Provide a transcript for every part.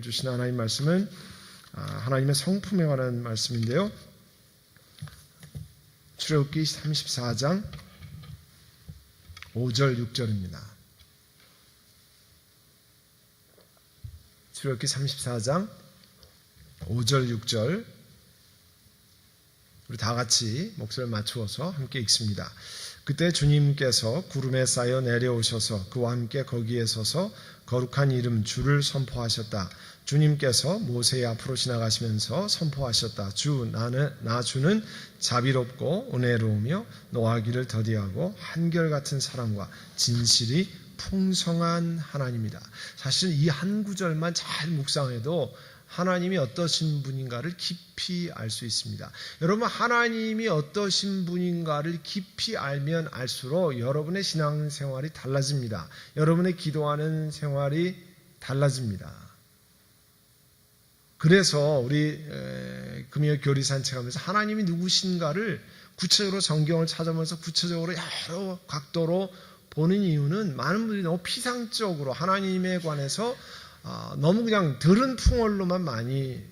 오늘 주신 하나님 말씀은 하나님의 성품에 관한 말씀인데요. 출애굽기 34장 5절 6절입니다. 출애굽기 34장 5절 6절 우리 다 같이 목소리를 맞추어서 함께 읽습니다. 그때 주님께서 구름에 쌓여 내려오셔서 그와 함께 거기에 서서 거룩한 이름 주를 선포하셨다. 주님께서 모세의 앞으로 지나가시면서 선포하셨다. 나 주는 자비롭고 은혜로우며 노하기를 더디하고 한결같은 사랑과 진실이 풍성한 하나님이다. 사실 이 한 구절만 잘 묵상해도 하나님이 어떠신 분인가를 깊이 알 수 있습니다. 여러분, 하나님이 어떠신 분인가를 깊이 알면 알수록 여러분의 신앙생활이 달라집니다. 여러분의 기도하는 생활이 달라집니다. 그래서 우리 금요 교리 산책하면서 하나님이 누구신가를 구체적으로 성경을 찾아보면서 구체적으로 여러 각도로 보는 이유는 많은 분들이 너무 피상적으로 하나님에 관해서 너무 그냥 들은 풍월로만 많이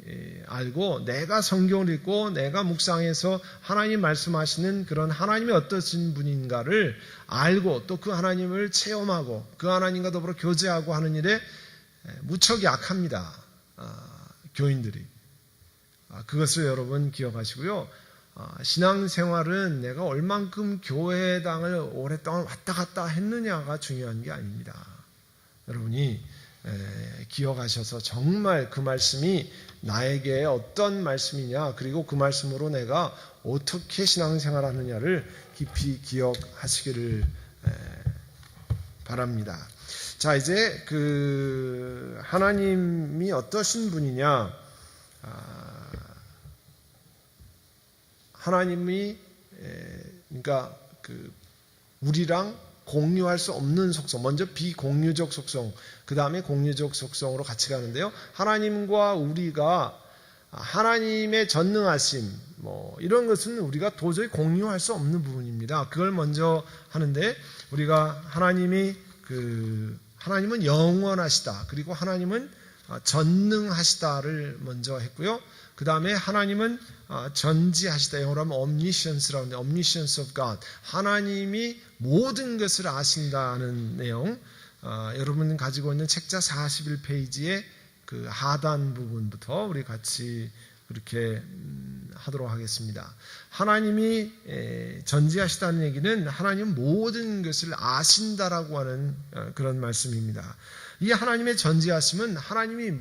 알고 내가 성경을 읽고 내가 묵상해서 하나님 말씀하시는 그런 하나님이 어떠신 분인가를 알고 또 그 하나님을 체험하고 그 하나님과 더불어 교제하고 하는 일에 무척 약합니다. 교인들이. 그것을 여러분 기억하시고요. 신앙생활은 내가 얼만큼 교회당을 오랫동안 왔다 갔다 했느냐가 중요한 게 아닙니다. 여러분이 기억하셔서 정말 그 말씀이 나에게 어떤 말씀이냐, 그리고 그 말씀으로 내가 어떻게 신앙생활 하느냐를 깊이 기억하시기를 바랍니다. 자, 이제 그 하나님이 어떠신 분이냐, 하나님이 그러니까 그 우리랑 공유할 수 없는 속성, 먼저 비공유적 속성, 그 다음에 공유적 속성으로 같이 가는데요. 하나님과 우리가 하나님의 전능하심, 이런 것은 우리가 도저히 공유할 수 없는 부분입니다. 그걸 먼저 하는데, 우리가 하나님은 영원하시다. 그리고 하나님은 전능하시다를 먼저 했고요. 그 다음에 하나님은 전지하시다. 영어로 하면 omniscience라고 하는데 omniscience of God. 하나님이 모든 것을 아신다는 내용. 여러분 가지고 있는 책자 41페이지의 그 하단 부분부터 우리 같이 그렇게 하도록 하겠습니다. 하나님이 전지하시다는 얘기는 하나님은 모든 것을 아신다라고 하는 그런 말씀입니다. 이 하나님의 전지하심은 하나님이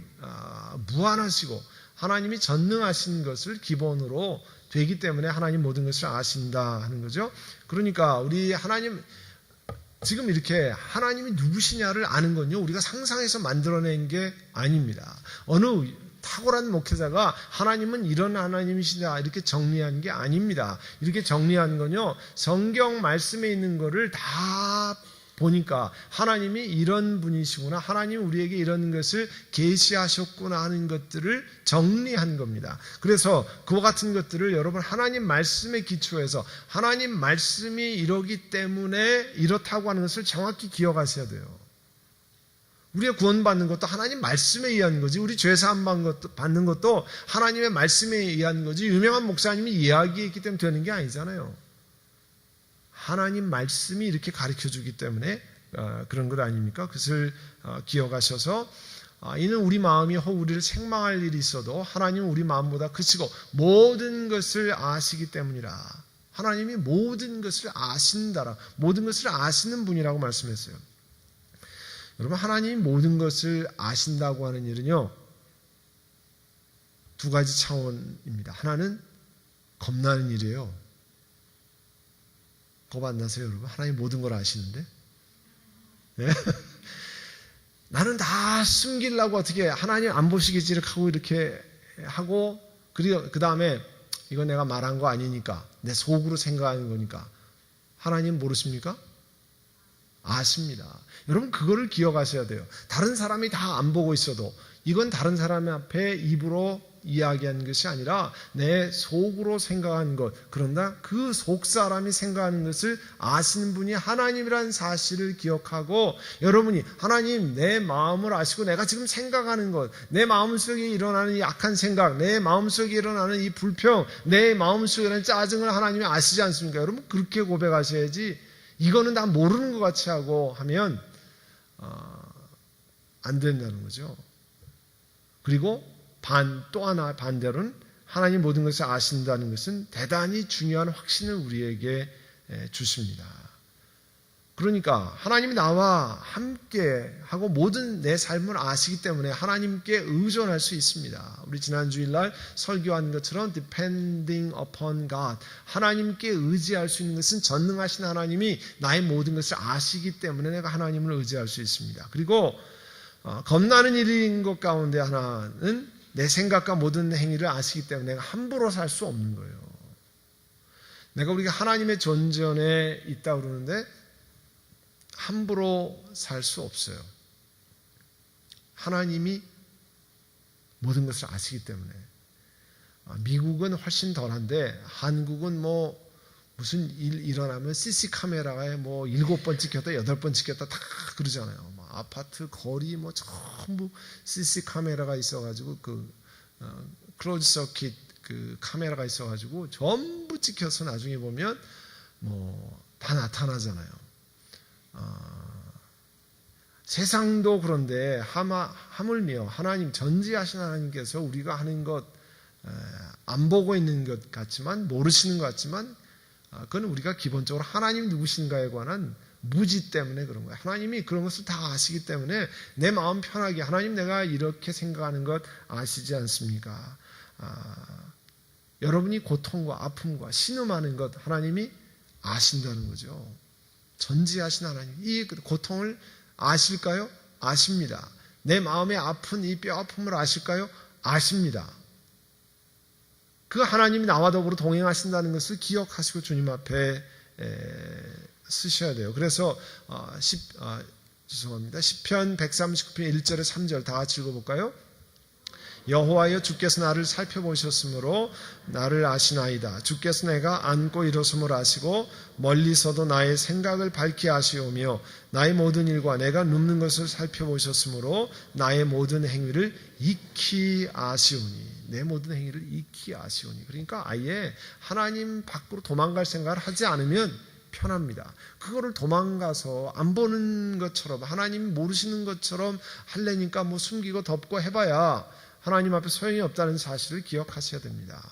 무한하시고 하나님이 전능하신 것을 기본으로 되기 때문에 하나님 모든 것을 아신다 하는 거죠. 그러니까 우리 하나님 지금 이렇게 하나님이 누구시냐를 아는 건요, 우리가 상상해서 만들어낸 게 아닙니다. 어느 탁월한 목회자가 하나님은 이런 하나님이시다 이렇게 정리한 게 아닙니다. 이렇게 정리한 건요, 성경 말씀에 있는 거를 다 보니까 하나님이 이런 분이시구나, 하나님 우리에게 이런 것을 계시하셨구나 하는 것들을 정리한 겁니다. 그래서 그와 같은 것들을 여러분 하나님 말씀에 기초해서 하나님 말씀이 이러기 때문에 이렇다고 하는 것을 정확히 기억하셔야 돼요. 우리가 구원받는 것도 하나님 말씀에 의한 거지, 우리 죄사함 받는 것도 하나님의 말씀에 의한 거지, 유명한 목사님이 이야기했기 때문에 되는 게 아니잖아요. 하나님 말씀이 이렇게 가르쳐주기 때문에 그런 것 아닙니까? 그것을 기억하셔서 이는 우리 마음이 우리를 책망할 일이 있어도 하나님은 우리 마음보다 크시고 모든 것을 아시기 때문이라. 하나님이 모든 것을 아신다라, 모든 것을 아시는 분이라고 말씀했어요. 여러분, 하나님이 모든 것을 아신다고 하는 일은요, 두 가지 차원입니다. 하나는 겁나는 일이에요. 겁 안 나세요, 여러분? 하나님 모든 걸 아시는데? 네? 나는 다 숨기려고 어떻게 하나님 안 보시겠지를 하고 이렇게 하고, 그리고 그 다음에 이건 내가 말한 거 아니니까, 내 속으로 생각하는 거니까. 하나님 모르십니까? 아십니다. 여러분, 그거를 기억하셔야 돼요. 다른 사람이 다 안 보고 있어도 이건 다른 사람 앞에 입으로 이야기한 것이 아니라 내 속으로 생각한 것, 그런다 그 속 사람이 생각하는 것을 아시는 분이 하나님이라는 사실을 기억하고, 여러분이 하나님 내 마음을 아시고 내가 지금 생각하는 것, 내 마음속에 일어나는 이 악한 생각, 내 마음속에 일어나는 이 불평, 내 마음속에 일어나는 짜증을 하나님이 아시지 않습니까? 여러분 그렇게 고백하셔야지, 이거는 다 모르는 것 같이 하고 하면 안 된다는 거죠. 그리고 또 하나 반대로는 하나님 모든 것을 아신다는 것은 대단히 중요한 확신을 우리에게 주십니다. 그러니까 하나님이 나와 함께 하고 모든 내 삶을 아시기 때문에 하나님께 의존할 수 있습니다. 우리 지난 주일날 설교한 것처럼 depending upon God, 하나님께 의지할 수 있는 것은 전능하신 하나님이 나의 모든 것을 아시기 때문에 내가 하나님을 의지할 수 있습니다. 그리고 겁나는 일인 것 가운데 하나는 내 생각과 모든 행위를 아시기 때문에 내가 함부로 살 수 없는 거예요. 우리가 하나님의 존전에 있다 그러는데 함부로 살 수 없어요. 하나님이 모든 것을 아시기 때문에. 미국은 훨씬 덜한데 한국은 무슨 일 일어나면 CC 카메라에 7번 찍혔다 8번 찍혔다 다 그러잖아요. 아파트 거리 전부 CC 카메라가 있어가지고 클로즈 서킷 카메라가 있어가지고 전부 찍혀서 나중에 보면 다 나타나잖아요. 세상도 그런데 하물며 하나님 전지하신 하나님께서 우리가 하는 것 안 보고 있는 것 같지만, 모르시는 것 같지만, 그건 우리가 기본적으로 하나님 누구신가에 관한 무지 때문에 그런 거예요. 하나님이 그런 것을 다 아시기 때문에 내 마음 편하게, 하나님 내가 이렇게 생각하는 것 아시지 않습니까? 여러분이 고통과 아픔과 신음하는 것 하나님이 아신다는 거죠. 전지하신 하나님, 이 고통을 아실까요? 아십니다. 내 마음에 아픈 이 뼈 아픔을 아실까요? 아십니다. 그 하나님이 나와 더불어 동행하신다는 것을 기억하시고 주님 앞에 쓰셔야 돼요. 그래서 시편 139편 1절에 3절 다 같이 읽어볼까요? 여호와여, 주께서 나를 살펴보셨으므로 나를 아시나이다. 주께서 내가 앉고 일어섬을 아시고 멀리서도 나의 생각을 밝히 아시오며 나의 모든 일과 내가 눕는 것을 살펴보셨으므로 나의 모든 행위를 익히 아시오니. 내 모든 행위를 익히 아시오니. 그러니까 아예 하나님 밖으로 도망갈 생각을 하지 않으면 편합니다. 그거를 도망가서 안 보는 것처럼, 하나님 모르시는 것처럼 하려니까 숨기고 덮고 해봐야 하나님 앞에 소용이 없다는 사실을 기억하셔야 됩니다.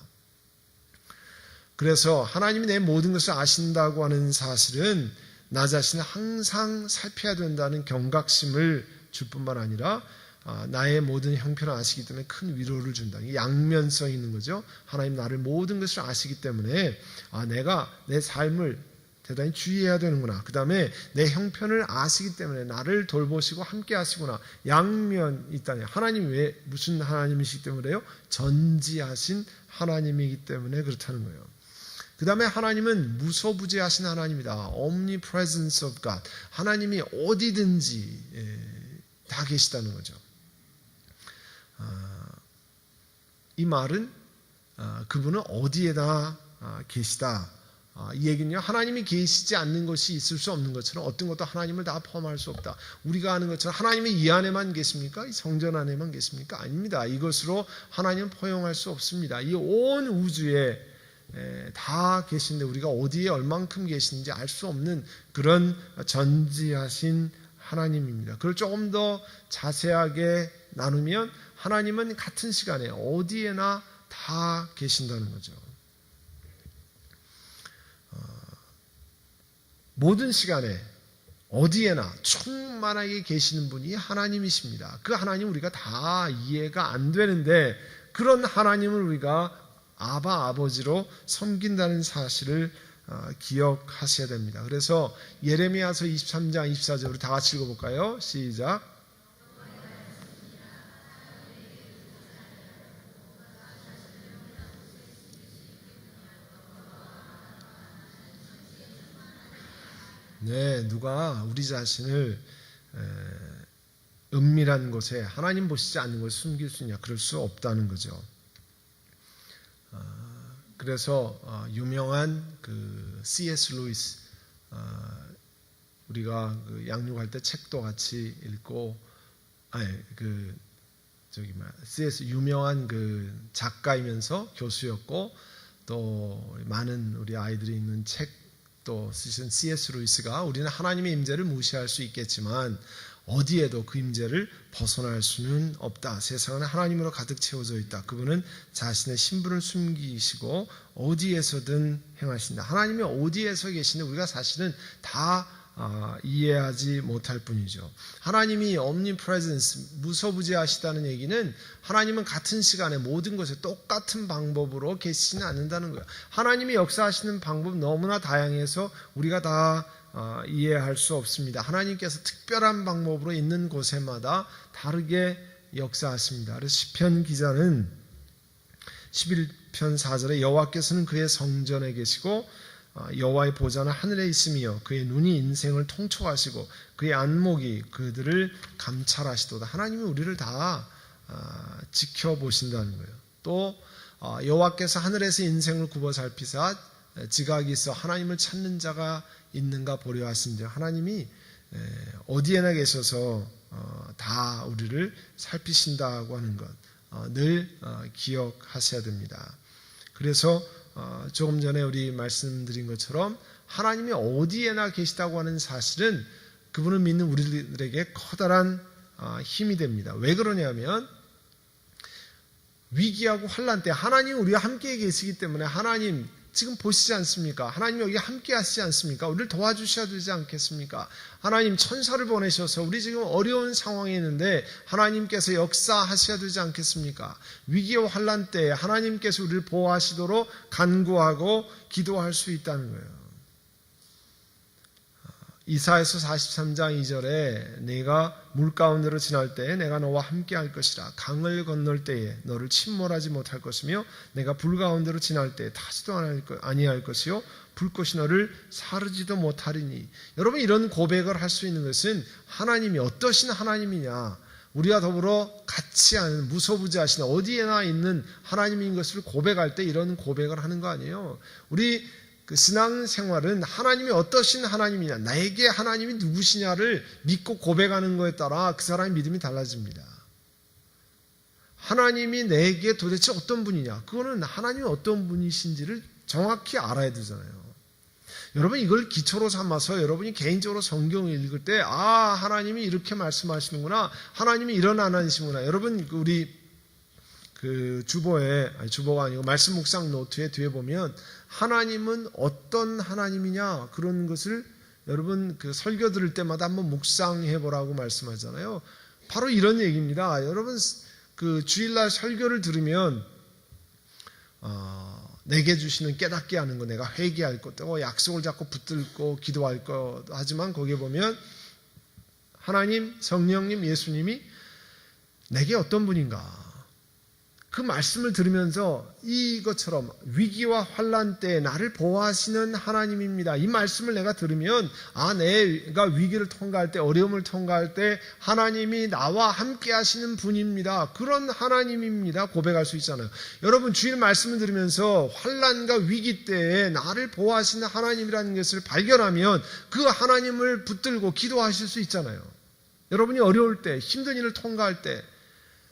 그래서 하나님이 내 모든 것을 아신다고 하는 사실은 나 자신을 항상 살펴야 된다는 경각심을 줄 뿐만 아니라 나의 모든 형편을 아시기 때문에 큰 위로를 준다. 양면성이 있는 거죠. 하나님 나를 모든 것을 아시기 때문에 내가 내 삶을 대단히 주의해야 되는구나. 그 다음에 내 형편을 아시기 때문에 나를 돌보시고 함께 하시구나. 양면이 있다니. 하나님이 왜 무슨 하나님이시기 때문에 그래요? 전지하신 하나님이기 때문에 그렇다는 거예요. 그 다음에 하나님은 무소부재하신 하나님이다. Omnipresence of God. 하나님이 어디든지 다 계시다는 거죠. 이 말은 그분은 어디에다 계시다. 이 얘기는요, 하나님이 계시지 않는 것이 있을 수 없는 것처럼 어떤 것도 하나님을 다 포함할 수 없다. 우리가 아는 것처럼 하나님이 이 안에만 계십니까? 이 성전 안에만 계십니까? 아닙니다. 이것으로 하나님은 포용할 수 없습니다. 이 온 우주에 다 계신데 우리가 어디에 얼만큼 계시는지 알 수 없는 그런 전지하신 하나님입니다. 그걸 조금 더 자세하게 나누면 하나님은 같은 시간에 어디에나 다 계신다는 거죠. 모든 시간에 어디에나 충만하게 계시는 분이 하나님이십니다. 그 하나님 우리가 다 이해가 안 되는데 그런 하나님을 우리가 아버지로 섬긴다는 사실을 기억하셔야 됩니다. 그래서 예레미야서 23장 24절 우리 다 같이 읽어볼까요? 시작. 네, 누가 우리 자신을 은밀한 곳에 하나님 보시지 않는 곳에 숨길 수 있냐? 그럴 수 없다는 거죠. 그래서 유명한 그 C.S. 루이스, 우리가 그 양육할 때 책도 같이 읽고, C.S. 유명한 그 작가이면서 교수였고, 또 많은 우리 아이들이 읽는 책도 쓰신 C.S. 루이스가 우리는 하나님의 임재를 무시할 수 있겠지만 어디에도 그 임재를 벗어날 수는 없다. 세상은 하나님으로 가득 채워져 있다. 그분은 자신의 신분을 숨기시고 어디에서든 행하신다. 하나님이 어디에서 계시는데 우리가 사실은 다 이해하지 못할 뿐이죠. 하나님이 omnipresence, 무소부재하시다는 얘기는 하나님은 같은 시간에 모든 것에 똑같은 방법으로 계시지는 않는다는 거예요. 하나님이 역사하시는 방법 너무나 다양해서 우리가 다 이해할 수 없습니다. 하나님께서 특별한 방법으로 있는 곳에마다 다르게 역사하십니다. 그래서 시편 기자는 11편 4절에 여호와께서는 그의 성전에 계시고 여호와의 보좌는 하늘에 있으며 그의 눈이 인생을 통촉하시고 그의 안목이 그들을 감찰하시도다. 하나님이 우리를 다 지켜보신다는 거예요. 또 여호와께서 하늘에서 인생을 굽어 살피사 지각이 있어 하나님을 찾는 자가 있는가 보려 하신즉 하나님이 어디에나 계셔서 다 우리를 살피신다고 하는 것 늘 기억하셔야 됩니다. 그래서 조금 전에 우리 말씀드린 것처럼 하나님이 어디에나 계시다고 하는 사실은 그분을 믿는 우리들에게 커다란 힘이 됩니다. 왜 그러냐면 위기하고 환난 때 하나님이 우리와 함께 계시기 때문에 하나님 지금 보시지 않습니까? 하나님 여기 함께 하시지 않습니까? 우리를 도와주셔야 되지 않겠습니까? 하나님 천사를 보내셔서 우리 지금 어려운 상황에 있는데 하나님께서 역사하셔야 되지 않겠습니까? 위기와 환난 때 하나님께서 우리를 보호하시도록 간구하고 기도할 수 있다는 거예요. 이사야서 43장 2절에 내가 물 가운데로 지날 때에 내가 너와 함께 할 것이라 강을 건널 때에 너를 침몰하지 못할 것이며 내가 불 가운데로 지날 때에 타지도 아니할 것이요 불꽃이 너를 사르지도 못하리니. 여러분 이런 고백을 할 수 있는 것은 하나님이 어떠신 하나님이냐, 우리와 더불어 같이 하는 무소부재하신 어디에나 있는 하나님인 것을 고백할 때 이런 고백을 하는 거 아니에요. 우리 그 신앙생활은 하나님이 어떠신 하나님이냐, 나에게 하나님이 누구시냐를 믿고 고백하는 것에 따라 그 사람의 믿음이 달라집니다. 하나님이 내게 도대체 어떤 분이냐, 그거는 하나님이 어떤 분이신지를 정확히 알아야 되잖아요. 여러분 이걸 기초로 삼아서 여러분이 개인적으로 성경을 읽을 때 하나님이 이렇게 말씀하시는구나, 하나님이 이런 하나님이시구나. 여러분 우리 그 주보가 아니고 말씀 묵상 노트에 뒤에 보면 하나님은 어떤 하나님이냐 그런 것을 여러분 그 설교 들을 때마다 한번 묵상해 보라고 말씀하잖아요. 바로 이런 얘기입니다. 여러분 그 주일날 설교를 들으면 내게 주시는 깨닫게 하는 거, 내가 회개할 것, 또 약속을 잡고 붙들고 기도할 것 하지만 거기에 보면 하나님, 성령님, 예수님이 내게 어떤 분인가, 그 말씀을 들으면서 이것처럼 위기와 환난 때 나를 보호하시는 하나님입니다. 이 말씀을 내가 들으면 내가 위기를 통과할 때, 어려움을 통과할 때 하나님이 나와 함께 하시는 분입니다. 그런 하나님입니다. 고백할 수 있잖아요. 여러분 주일 말씀을 들으면서 환난과 위기 때에 나를 보호하시는 하나님이라는 것을 발견하면 그 하나님을 붙들고 기도하실 수 있잖아요. 여러분이 어려울 때, 힘든 일을 통과할 때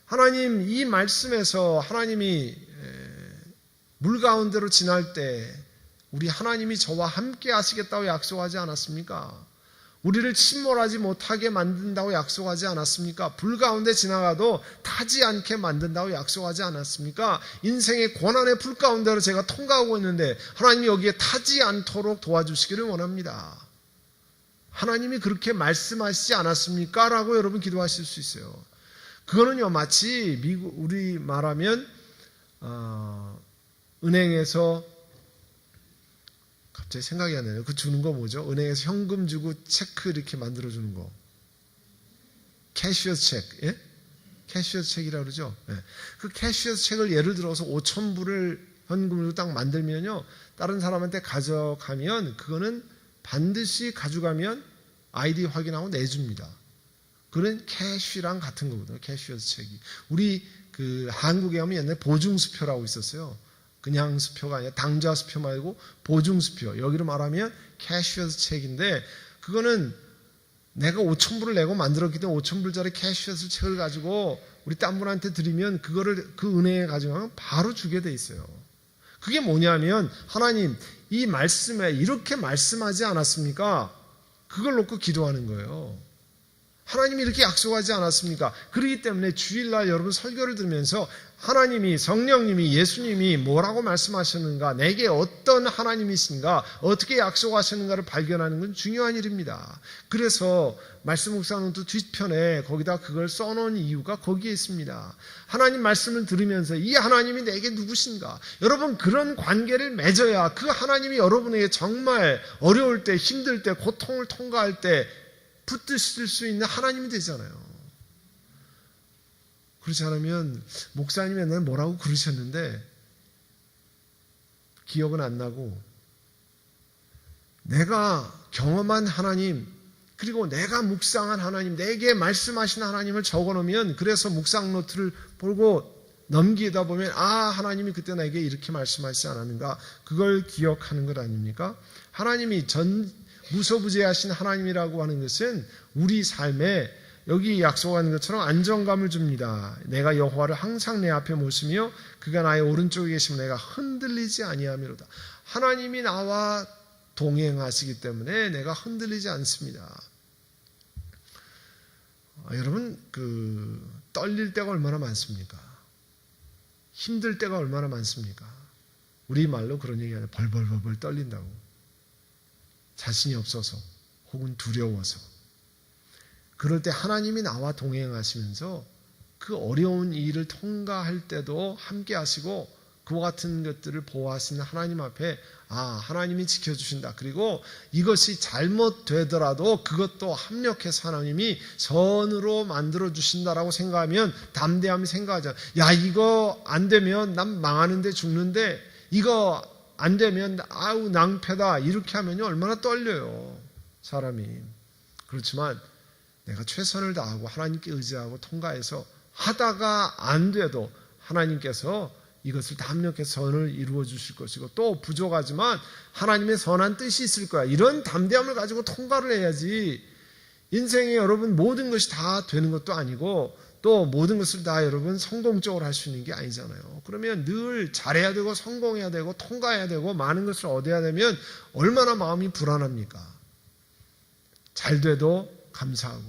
하나님, 이 말씀에서 하나님이 물 가운데로 지날 때 우리 하나님이 저와 함께 하시겠다고 약속하지 않았습니까? 우리를 침몰하지 못하게 만든다고 약속하지 않았습니까? 불 가운데 지나가도 타지 않게 만든다고 약속하지 않았습니까? 인생의 고난의 불 가운데로 제가 통과하고 있는데 하나님이 여기에 타지 않도록 도와주시기를 원합니다. 하나님이 그렇게 말씀하시지 않았습니까? 라고 여러분 기도하실 수 있어요. 그거는요, 마치 우리 말하면 은행에서 갑자기 생각이 안 나요. 그 주는 거 뭐죠? 은행에서 현금 주고 체크 이렇게 만들어 주는 거, 캐시어 체크, 예? 캐시어 체크이라고 그러죠. 예. 그 캐시어 체크를 예를 들어서 5,000불을 현금으로 딱 만들면요, 다른 사람한테 가져가면 그거는 반드시 가져가면 아이디 확인하고 내줍니다. 그런 캐시랑 같은 거거든요. 캐시어 책이. 우리 그 한국에 하면 옛날에 보증수표라고 있었어요. 그냥 수표가 아니라 당좌 수표 말고 보증 수표. 여기로 말하면 캐셔스 책인데 그거는 내가 5,000불을 내고 만들었기 때문에 5,000불짜리 캐셔스 책을 가지고 우리 딴 분한테 드리면 그거를 그 은행에 가져가면 바로 주게 돼 있어요. 그게 뭐냐면 하나님 이 말씀에 이렇게 말씀하지 않았습니까? 그걸 놓고 기도하는 거예요. 하나님이 이렇게 약속하지 않았습니까? 그렇기 때문에 주일날 여러분 설교를 들으면서 하나님이 성령님이 예수님이 뭐라고 말씀하셨는가 내게 어떤 하나님이신가 어떻게 약속하셨는가를 발견하는 건 중요한 일입니다. 그래서 말씀 묵상노트 뒷편에 거기다 그걸 써놓은 이유가 거기에 있습니다. 하나님 말씀을 들으면서 이 하나님이 내게 누구신가 여러분 그런 관계를 맺어야 그 하나님이 여러분에게 정말 어려울 때 힘들 때 고통을 통과할 때 붙드실 수 있는 하나님이 되잖아요. 그렇지 않으면 목사님이 옛날에 뭐라고 그러셨는데 기억은 안 나고 내가 경험한 하나님 그리고 내가 묵상한 하나님 내게 말씀하신 하나님을 적어놓으면 그래서 묵상 노트를 보고 넘기다 보면 아 하나님이 그때 나에게 이렇게 말씀하시지 않았는가 그걸 기억하는 것 아닙니까? 하나님이 무소부재하신 하나님이라고 하는 것은 우리 삶에 여기 약속하는 것처럼 안정감을 줍니다. 내가 여호와를 항상 내 앞에 모시며 그가 나의 오른쪽에 계시면 내가 흔들리지 아니하미로다. 하나님이 나와 동행하시기 때문에 내가 흔들리지 않습니다. 여러분 떨릴 때가 얼마나 많습니까? 힘들 때가 얼마나 많습니까? 우리 말로 그런 얘기하죠. 벌벌벌벌 떨린다고. 자신이 없어서 혹은 두려워서 그럴 때 하나님이 나와 동행하시면서 그 어려운 일을 통과할 때도 함께 하시고 그와 같은 것들을 보호하시는 하나님 앞에 하나님이 지켜주신다. 그리고 이것이 잘못되더라도 그것도 합력해서 하나님이 선으로 만들어주신다라고 생각하면 담대함이 생각하잖아. 야 이거 안 되면 난 망하는데 죽는데 이거 안 되면 아우 낭패다 이렇게 하면 얼마나 떨려요 사람이. 그렇지만 내가 최선을 다하고 하나님께 의지하고 통과해서 하다가 안 돼도 하나님께서 이것을 담력해서 선을 이루어 주실 것이고 또 부족하지만 하나님의 선한 뜻이 있을 거야 이런 담대함을 가지고 통과를 해야지. 인생에 여러분 모든 것이 다 되는 것도 아니고 또 모든 것을 다 여러분 성공적으로 할 수 있는 게 아니잖아요. 그러면 늘 잘해야 되고 성공해야 되고 통과해야 되고 많은 것을 얻어야 되면 얼마나 마음이 불안합니까? 잘 돼도 감사하고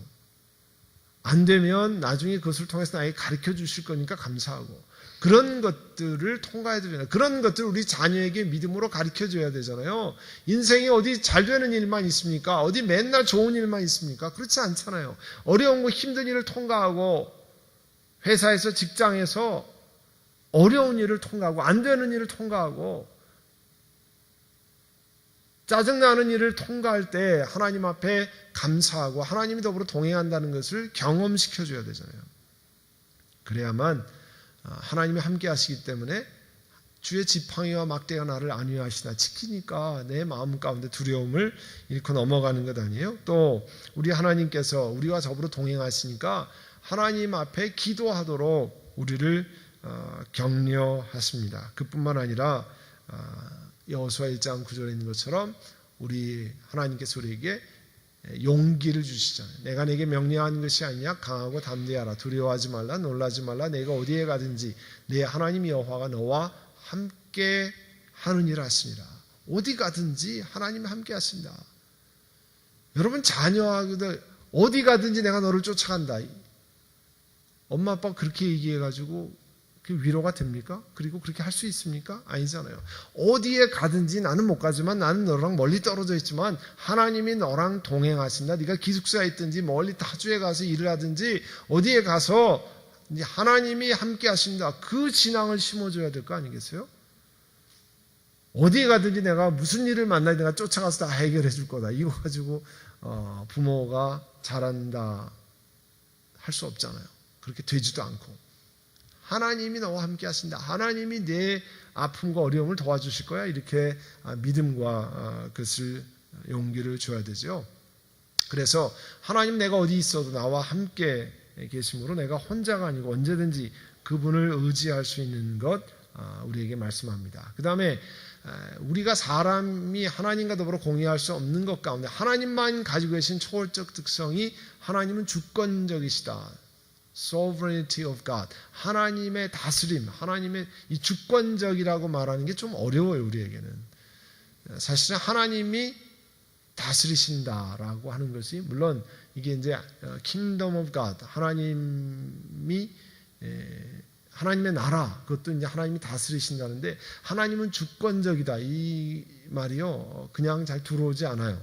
안 되면 나중에 그것을 통해서 나에게 가르쳐 주실 거니까 감사하고 그런 것들을 통과해야 되잖아요. 그런 것들을 우리 자녀에게 믿음으로 가르쳐 줘야 되잖아요. 인생이 어디 잘 되는 일만 있습니까? 어디 맨날 좋은 일만 있습니까? 그렇지 않잖아요. 어려운 거 힘든 일을 통과하고 회사에서 직장에서 어려운 일을 통과하고 안 되는 일을 통과하고 짜증나는 일을 통과할 때 하나님 앞에 감사하고 하나님이 더불어 동행한다는 것을 경험시켜줘야 되잖아요. 그래야만 하나님이 함께 하시기 때문에 주의 지팡이와 막대가 나를 안위하시다 지키니까 내 마음 가운데 두려움을 잃고 넘어가는 것 아니에요? 또 우리 하나님께서 우리와 더불어 동행하시니까 하나님 앞에 기도하도록 우리를 격려하십니다. 그뿐만 아니라 여호수아 1장 9절에 있는 것처럼 우리 하나님께서 우리에게 용기를 주시잖아요. 내가 내게 명령하는 것이 아니냐 강하고 담대하라 두려워하지 말라 놀라지 말라 내가 어디에 가든지 내 하나님 여호와가 너와 함께 하느니라 하시니라. 어디 가든지 하나님이 함께 하신다. 여러분 자녀들 어디 가든지 내가 너를 쫓아간다. 엄마 아빠가 그렇게 얘기해가지고 그 위로가 됩니까? 그리고 그렇게 할 수 있습니까? 아니잖아요. 어디에 가든지 나는 못 가지만 나는 너랑 멀리 떨어져 있지만 하나님이 너랑 동행하신다. 네가 기숙사에 있든지 멀리 타주에 가서 일을 하든지 어디에 가서 하나님이 함께 하신다. 그 신앙을 심어줘야 될 거 아니겠어요? 어디에 가든지 내가 무슨 일을 만나든 내가 쫓아가서 다 해결해 줄 거다. 이거 가지고 부모가 잘한다 할 수 없잖아요. 그렇게 되지도 않고 하나님이 너와 함께 하신다. 하나님이 내 아픔과 어려움을 도와주실 거야. 이렇게 믿음과 그것을 용기를 줘야 되죠. 그래서 하나님 내가 어디 있어도 나와 함께 계심으로 내가 혼자가 아니고 언제든지 그분을 의지할 수 있는 것 우리에게 말씀합니다. 그 다음에 우리가 사람이 하나님과 더불어 공유할 수 없는 것 가운데 하나님만 가지고 계신 초월적 특성이 하나님은 주권적이시다. Sovereignty of God. 하나님의 다스림, 하나님의 이 주권적이라고 말하는 게 좀 어려워요, 우리에게는. 사실은 하나님이 다스리신다라고 하는 것이, 물론 이게 이제 Kingdom of God, 하나님의 나라, 그것도 이제 하나님이 다스리신다는데, 하나님은 주권적이다. 이 말이요, 그냥 잘 들어오지 않아요.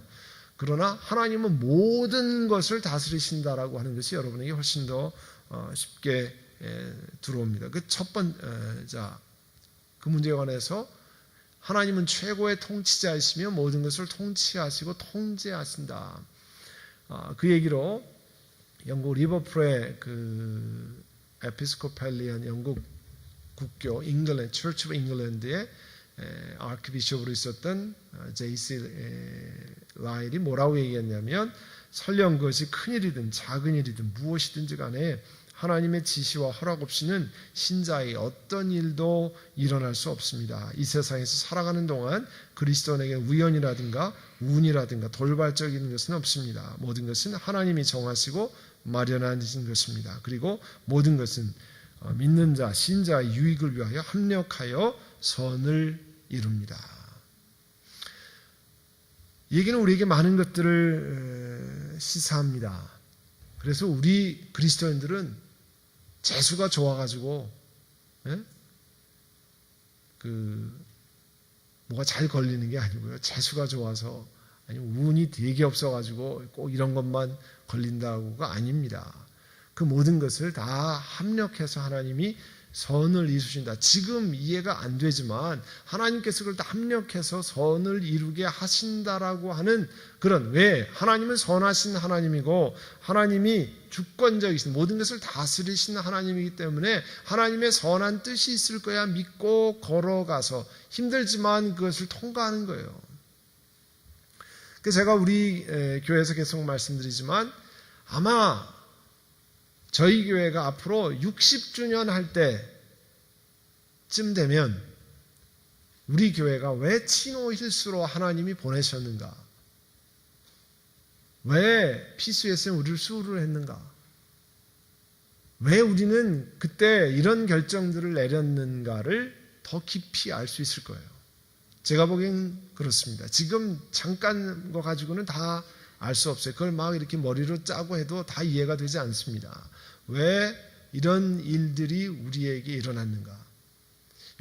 그러나 하나님은 모든 것을 다스리신다라고 하는 것이 여러분에게 훨씬 더 쉽게 들어옵니다. 그 그 문제에 관해서 하나님은 최고의 통치자이시며 모든 것을 통치하시고 통제하신다. 그 얘기로 영국 리버풀의 그 에피스코팔리안 영국 국교 잉글랜드 처치 오브 잉글랜드의 아크비숍으로 있었던 J.C. 라일이 뭐라고 얘기했냐면, 설령 그것이 큰일이든 작은 일이든 무엇이든지 간에 하나님의 지시와 허락 없이는 신자의 어떤 일도 일어날 수 없습니다. 이 세상에서 살아가는 동안 그리스도인에게 우연이라든가 운이라든가 돌발적인 것은 없습니다. 모든 것은 하나님이 정하시고 마련하신 것입니다. 그리고 모든 것은 믿는 자, 신자의 유익을 위하여 합력하여 선을 이룹니다. 이 얘기는 우리에게 많은 것들을 시사합니다. 그래서 우리 그리스도인들은 재수가 좋아가지고 뭐가 잘 걸리는 게 아니고요. 재수가 좋아서, 아니면 운이 되게 없어가지고 꼭 이런 것만 걸린다고가 아닙니다. 그 모든 것을 다 합력해서 하나님이 선을 이루신다. 지금 이해가 안 되지만 하나님께서 그걸 다 합력해서 선을 이루게 하신다라고 하는 그런, 왜? 하나님은 선하신 하나님이고 하나님이 주권적이신, 모든 것을 다스리신 하나님이기 때문에 하나님의 선한 뜻이 있을 거야 믿고 걸어가서 힘들지만 그것을 통과하는 거예요. 그래서 제가 우리 교회에서 계속 말씀드리지만, 아마 저희 교회가 앞으로 60주년 할 때쯤 되면 우리 교회가 왜 치노 힐스로 하나님이 보내셨는가? 왜 PCUS에 우리를 수호를 했는가? 왜 우리는 그때 이런 결정들을 내렸는가를 더 깊이 알 수 있을 거예요. 제가 보기엔 그렇습니다. 지금 잠깐 거 가지고는 다 알 수 없어요. 그걸 막 이렇게 머리로 짜고 해도 다 이해가 되지 않습니다. 왜 이런 일들이 우리에게 일어났는가?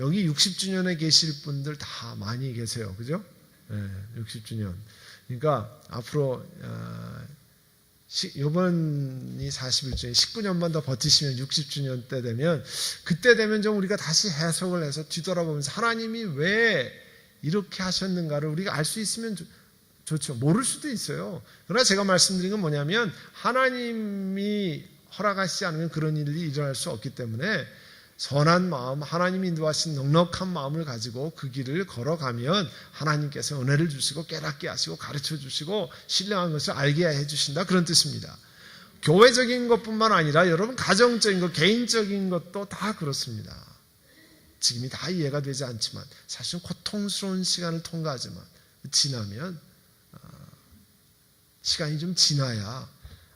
여기 60주년에 계실 분들 다 많이 계세요. 그죠? 네, 60주년. 그러니까 앞으로 이번이 41주년, 19년만 더 버티시면 60주년 때 되면, 그때 되면 좀 우리가 다시 해석을 해서 뒤돌아보면서 하나님이 왜 이렇게 하셨는가를 우리가 알 수 있으면 좋죠. 모를 수도 있어요. 그러나 제가 말씀드린 건 뭐냐면, 하나님이 허락하시지 않으면 그런 일이 일어날 수 없기 때문에 선한 마음, 하나님이 인도하신 넉넉한 마음을 가지고 그 길을 걸어가면 하나님께서 은혜를 주시고 깨닫게 하시고 가르쳐 주시고 신령한 것을 알게 해주신다, 그런 뜻입니다. 교회적인 것뿐만 아니라 여러분 가정적인 것, 개인적인 것도 다 그렇습니다. 지금이 다 이해가 되지 않지만, 사실은 고통스러운 시간을 통과하지만 지나면, 시간이 좀 지나야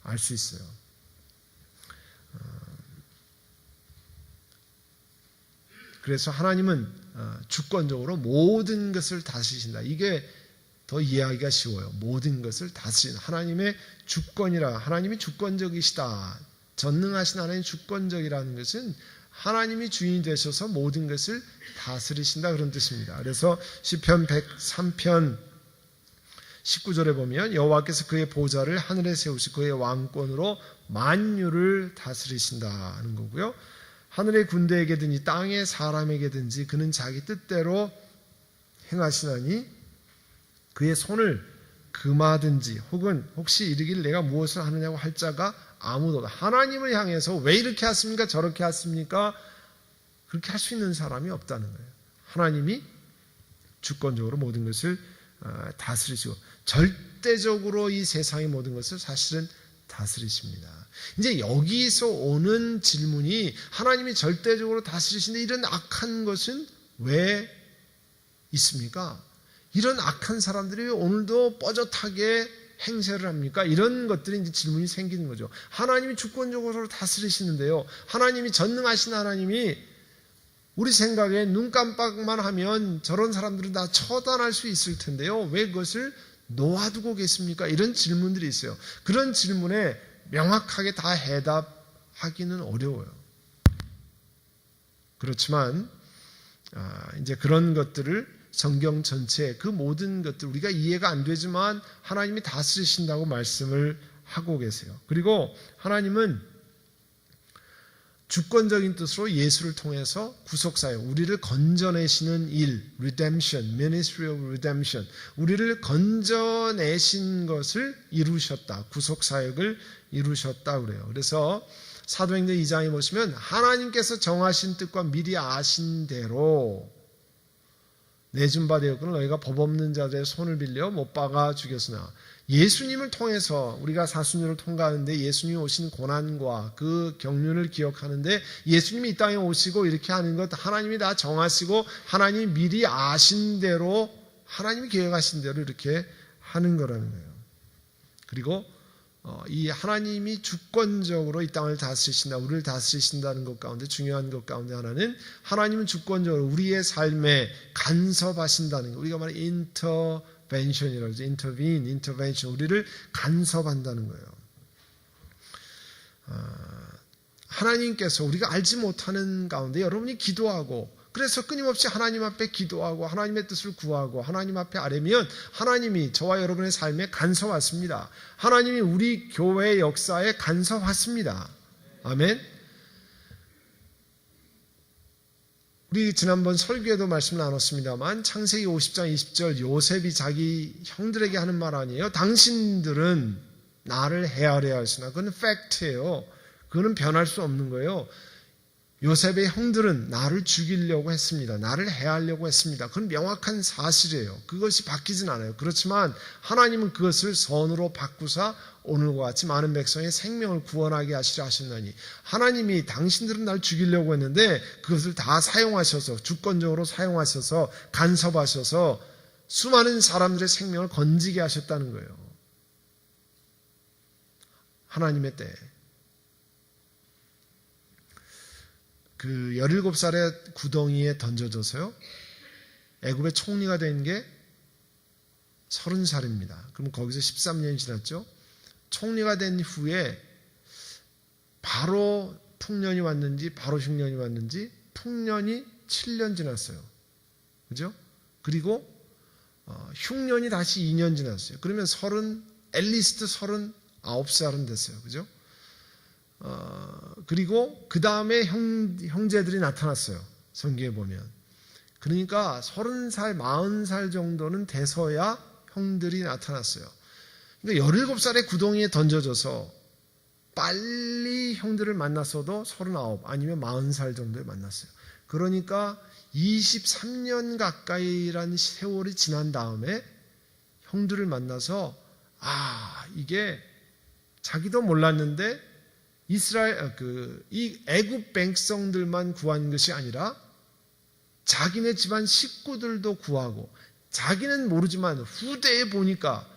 알 수 있어요. 그래서 하나님은 주권적으로 모든 것을 다스리신다. 이게 더 이해하기가 쉬워요. 모든 것을 다스리는 하나님의 주권이라, 하나님이 주권적이시다. 전능하신 하나님 주권적이라는 것은 하나님이 주인이 되셔서 모든 것을 다스리신다, 그런 뜻입니다. 그래서 시편 103편 19절에 보면, 여호와께서 그의 보좌를 하늘에 세우시 그의 왕권으로 만유를 다스리신다 하는 거고요. 하늘의 군대에게든지 땅의 사람에게든지 그는 자기 뜻대로 행하시나니 그의 손을 금하든지 혹은 혹시 이르길 내가 무엇을 하느냐고 할 자가 아무도 없다. 하나님을 향해서 왜 이렇게 하십니까? 저렇게 하십니까? 그렇게 할 수 있는 사람이 없다는 거예요. 하나님이 주권적으로 모든 것을 다스리시고 절대적으로 이 세상의 모든 것을 사실은 다스리십니다. 이제 여기서 오는 질문이 하나님이 절대적으로 다스리시는데 이런 악한 것은 왜 있습니까? 이런 악한 사람들이 오늘도 뻐젓하게 행세를 합니까? 이런 것들이 이제 질문이 생기는 거죠. 하나님이 주권적으로 다스리시는데요. 하나님이 전능하신 하나님이 우리 생각에 눈 깜빡만 하면 저런 사람들은 다 처단할 수 있을 텐데요. 왜 그것을 놓아두고 계십니까? 이런 질문들이 있어요. 그런 질문에 명확하게 다 해답하기는 어려워요. 그렇지만 이제 그런 것들을 성경 전체 그 모든 것들 우리가 이해가 안 되지만 하나님이 다스리신다고 말씀을 하고 계세요. 그리고 하나님은 주권적인 뜻으로 예수를 통해서 구속사역, 우리를 건져내시는 일, redemption, ministry of redemption, 우리를 건져내신 것을 이루셨다. 구속사역을 이루셨다 그래요. 그래서 사도행전 2장에 보시면 하나님께서 정하신 뜻과 미리 아신 대로 내준 바 되었거늘 너희가 법 없는 자들의 손을 빌려 못 박아 죽였으나 예수님을 통해서 우리가 사순절을 통과하는데 예수님이 오신 고난과 그 경륜을 기억하는데 예수님이 이 땅에 오시고 이렇게 하는 것 하나님이 다 정하시고 하나님이 미리 아신 대로 하나님이 계획하신 대로 이렇게 하는 거라는 거예요. 그리고 이 하나님이 주권적으로 이 땅을 다스리신다, 우리를 다스리신다는 것 가운데 중요한 것 가운데 하나는 하나님은 주권적으로 우리의 삶에 간섭하신다는 것. 우리가 말하는 intervention이라고 하죠. intervention. 우리를 간섭한다는 거예요. 하나님께서 우리가 알지 못하는 가운데 여러분이 기도하고 그래서 끊임없이 하나님 앞에 기도하고 하나님의 뜻을 구하고 하나님 앞에 아뢰면 하나님이 저와 여러분의 삶에 간섭하십니다. 하나님이 우리 교회의 역사에 간섭하십니다. 아멘. 우리 지난번 설교에도 말씀을 나눴습니다만 창세기 50장 20절 요셉이 자기 형들에게 하는 말 아니에요. 당신들은 나를 헤아려야 하시나. 그건 팩트예요. 그거는 변할 수 없는 거예요. 요셉의 형들은 나를 죽이려고 했습니다. 나를 해하려고 했습니다. 그건 명확한 사실이에요. 그것이 바뀌진 않아요. 그렇지만 하나님은 그것을 선으로 바꾸사 오늘과 같이 많은 백성의 생명을 구원하게 하시려 하셨나니 하나님이 당신들은 날 죽이려고 했는데 그것을 다 사용하셔서 주권적으로 사용하셔서 간섭하셔서 수많은 사람들의 생명을 건지게 하셨다는 거예요. 하나님의 때에. 그 17살의 구덩이에 던져져서요. 애굽의 총리가 된 게 30살입니다. 그럼 거기서 13년이 지났죠. 총리가 된 후에 바로 풍년이 왔는지 바로 흉년이 왔는지 풍년이 7년 지났어요. 그죠? 그리고 흉년이 다시 2년 지났어요. 그러면 앨리스트 39살은 됐어요. 그죠? 그리고 그 다음에 형제들이 나타났어요. 성경에 보면. 그러니까 30살, 40살 정도는 돼서야 형들이 나타났어요. 그러니까 17살의 구덩이에 던져져서 빨리 형들을 만났어도 39 아니면 40살 정도에 만났어요. 그러니까 23년 가까이란 세월이 지난 다음에 형들을 만나서 이게 자기도 몰랐는데 이 애굽 백성들만 구한 것이 아니라 자기네 집안 식구들도 구하고 자기는 모르지만 후대에 보니까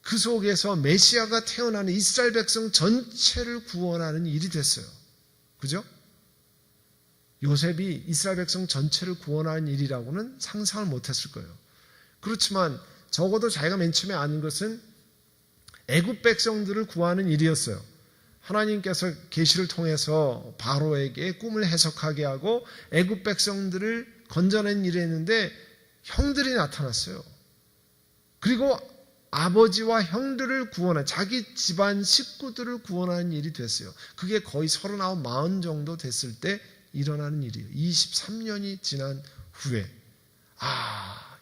그 속에서 메시아가 태어나는 이스라엘 백성 전체를 구원하는 일이 됐어요. 그죠? 요셉이 이스라엘 백성 전체를 구원하는 일이라고는 상상을 못했을 거예요. 그렇지만 적어도 자기가 맨 처음에 아는 것은 애굽 백성들을 구하는 일이었어요. 하나님께서 계시를 통해서 바로에게 꿈을 해석하게 하고 애굽 백성들을 건져낸 일을 했는데 형들이 나타났어요. 그리고 아버지와 형들을 구원한 자기 집안 식구들을 구원하는 일이 됐어요. 그게 거의 39, 40 정도 됐을 때 일어나는 일이에요. 23년이 지난 후에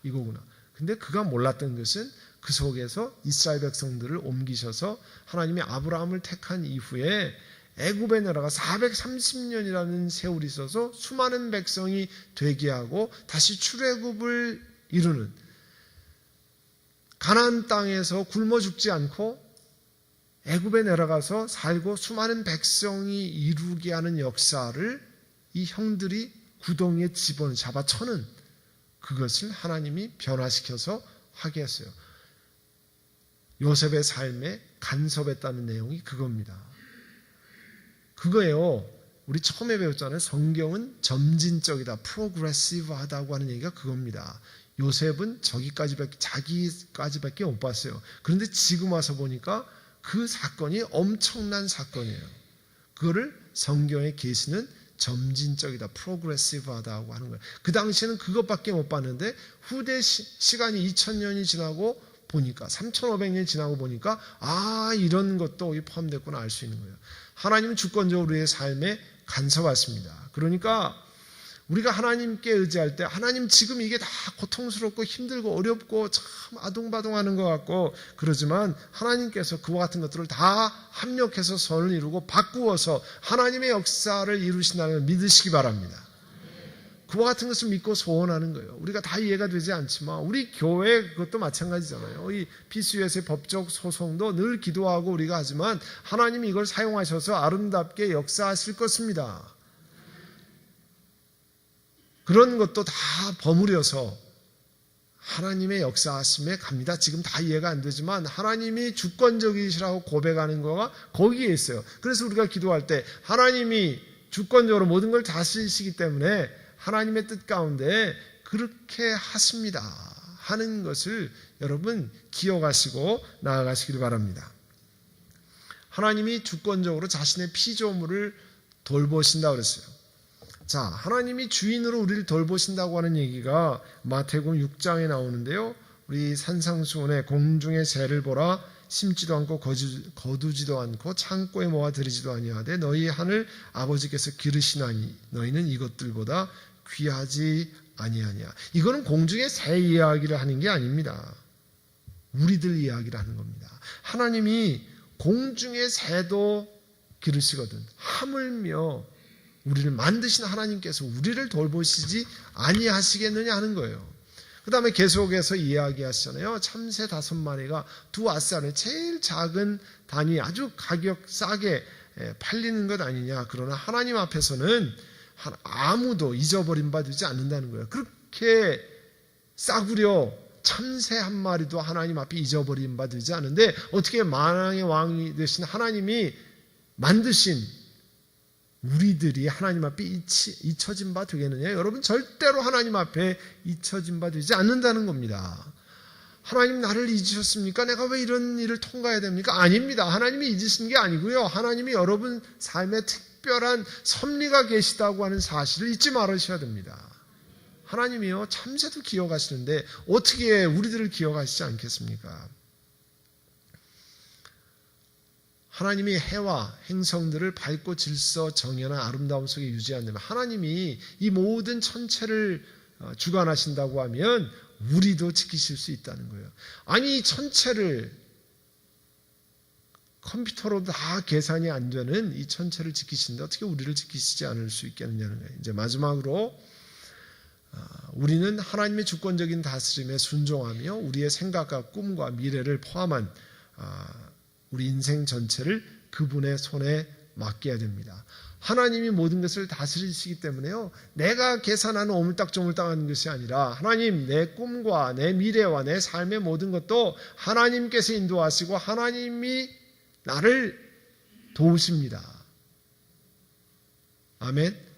이거구나. 근데 그가 몰랐던 것은 그 속에서 이스라엘 백성들을 옮기셔서 하나님이 아브라함을 택한 이후에 애굽의 나라가 430년이라는 세월이 있어서 수많은 백성이 되게 하고 다시 출애굽을 이루는 가나안 땅에서 굶어 죽지 않고 애굽에 내려가서 살고 수많은 백성이 이루게 하는 역사를 이 형들이 구덩이에 집어잡아 쳐는 그것을 하나님이 변화시켜서 하게 했어요. 요셉의 삶에 간섭했다는 내용이 그겁니다. 그거예요. 우리 처음에 배웠잖아요. 성경은 점진적이다, 프로그레시브하다고 하는 얘기가 그겁니다. 요셉은 자기까지밖에 못 봤어요. 그런데 지금 와서 보니까 그 사건이 엄청난 사건이에요. 그거를 성경의 계시는 점진적이다, 프로그레시브하다고 하는 거예요. 그 당시에는 그것밖에 못 봤는데 후대 시간이 2000년이 지나고 보니까 3500년이 지나고 보니까 이런 것도 여기 포함됐구나 알 수 있는 거예요. 하나님은 주권적으로 우리의 삶에 간섭하십니다. 그러니까 우리가 하나님께 의지할 때 하나님 지금 이게 다 고통스럽고 힘들고 어렵고 참 아둥바둥하는 것 같고 그러지만 하나님께서 그와 같은 것들을 다 합력해서 선을 이루고 바꾸어서 하나님의 역사를 이루신다는 걸 믿으시기 바랍니다. 그와 같은 것을 믿고 소원하는 거예요. 우리가 다 이해가 되지 않지만 우리 교회 그것도 마찬가지잖아요. 이 PCUS의 법적 소송도 늘 기도하고 우리가 하지만 하나님이 이걸 사용하셔서 아름답게 역사하실 것입니다. 그런 것도 다 버무려서 하나님의 역사하심에 갑니다. 지금 다 이해가 안 되지만 하나님이 주권적이시라고 고백하는 거가 거기에 있어요. 그래서 우리가 기도할 때 하나님이 주권적으로 모든 걸 다스리시기 때문에 하나님의 뜻 가운데 그렇게 하십니다 하는 것을 여러분 기억하시고 나아가시길 바랍니다. 하나님이 주권적으로 자신의 피조물을 돌보신다고 그랬어요. 자, 하나님이 주인으로 우리를 돌보신다고 하는 얘기가 마태복음 6장에 나오는데요. 우리 산상수훈에 공중의 새를 보라 심지도 않고 거두지도 않고 창고에 모아 들이지도 아니하되 너희 하늘 아버지께서 기르시나니 너희는 이것들보다 귀하지 아니하냐. 이거는 공중의 새 이야기를 하는 게 아닙니다. 우리들 이야기를 하는 겁니다. 하나님이 공중의 새도 기르시거든. 하물며 우리를 만드신 하나님께서 우리를 돌보시지 아니하시겠느냐 하는 거예요. 그 다음에 계속해서 이야기하시잖아요. 참새 5마리가 두 아싸는 제일 작은 단위 아주 가격 싸게 팔리는 것 아니냐. 그러나 하나님 앞에서는 아무도 잊어버림 바 되지 않는다는 거예요. 그렇게 싸구려 참새 한 마리도 하나님 앞에 잊어버림 바 되지 않는데 어떻게 만왕의 왕이 되신 하나님이 만드신 우리들이 하나님 앞에 잊혀진 바 되겠느냐? 여러분 절대로 하나님 앞에 잊혀진 바 되지 않는다는 겁니다. 하나님 나를 잊으셨습니까? 내가 왜 이런 일을 통과해야 됩니까? 아닙니다. 하나님이 잊으신 게 아니고요. 하나님이 여러분 삶에 특별한 섭리가 계시다고 하는 사실을 잊지 말으셔야 됩니다. 하나님이요 참새도 기억하시는데 어떻게 우리들을 기억하시지 않겠습니까? 하나님이 해와 행성들을 밝고 질서 정연한 아름다움 속에 유지한다면 하나님이 이 모든 천체를 주관하신다고 하면 우리도 지키실 수 있다는 거예요. 아니 이 천체를 컴퓨터로 다 계산이 안 되는 이 천체를 지키시는데 어떻게 우리를 지키시지 않을 수 있겠느냐는 거예요. 이제 마지막으로 우리는 하나님의 주권적인 다스림에 순종하며 우리의 생각과 꿈과 미래를 포함한 우리 인생 전체를 그분의 손에 맡겨야 됩니다. 하나님이 모든 것을 다스리시기 때문에요. 내가 계산하는 오물딱조물딱하는 것이 아니라 하나님 내 꿈과 내 미래와 내 삶의 모든 것도 하나님께서 인도하시고 하나님이 나를 도우십니다. 아멘.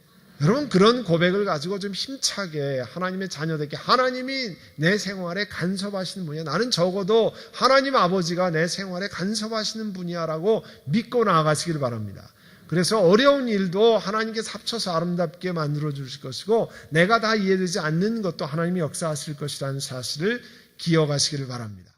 여러분 그런 고백을 가지고 좀 힘차게 하나님의 자녀들에게 하나님이 내 생활에 간섭하시는 분이야. 나는 적어도 하나님 아버지가 내 생활에 간섭하시는 분이야 라고 믿고 나아가시길 바랍니다. 그래서 어려운 일도 하나님께서 합쳐서 아름답게 만들어 주실 것이고 내가 다 이해되지 않는 것도 하나님이 역사하실 것이라는 사실을 기억하시기를 바랍니다.